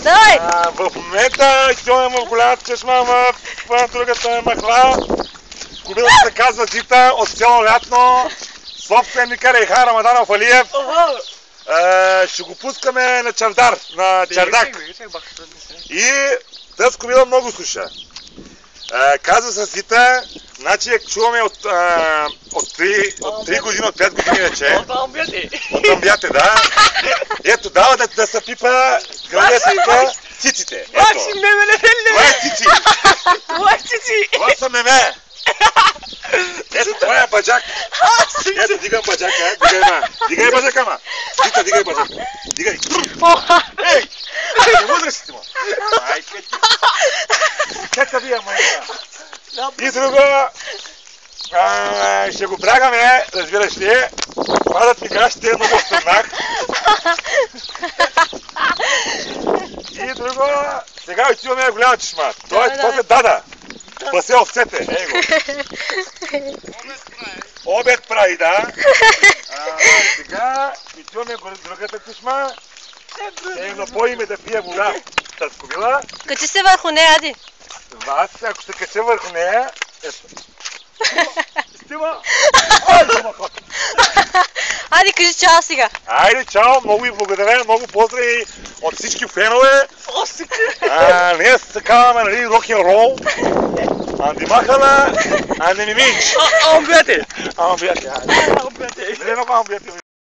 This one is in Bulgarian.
Давай! В момента изпиваме в голямата чешма в другата махла. Кобилата се казва Зита от село Лятно. Собственика Рейхан Рамаданов Алиев. Ще го пускаме на чардар, на чардак. И тази кобила много слуша. Казва се Зита, значи я чуваме от 3 години, от 5 години вече. От амбияте, да. Ето, дава да се пипа градесика циците. Ето. Това е цици. Това са меме. Ето, това е баджак. Ето, дигам баджака. Дигай баджака, ма. Зита, дигай баджака. Дигай. Ей! Не възрастите, ма. Майка ти. Как са вие, майка? И друго, ще го прягаме, разбираш ли, падат ми гащите, много стъмнах. И друго, сега отиваме на голяма чешма. Това се Дада. Пасе овцете, ей го. Обед прави, да. Сега отиваме в другата чешма. Ще им напоиме да пие вода с кобила. Качи се върху нея, Ади. Аз, ако се кача върху нея, ето. Стима! Айде, махот! Ади, кажи чао сега. Айде, чао, много ви благодаря, много поздрави от всички фенове. Ние се казваме, нали, рок-н-рол. Анди Махала, Анди Мимич. Амбияте! Амбияте, айде. Амбияте.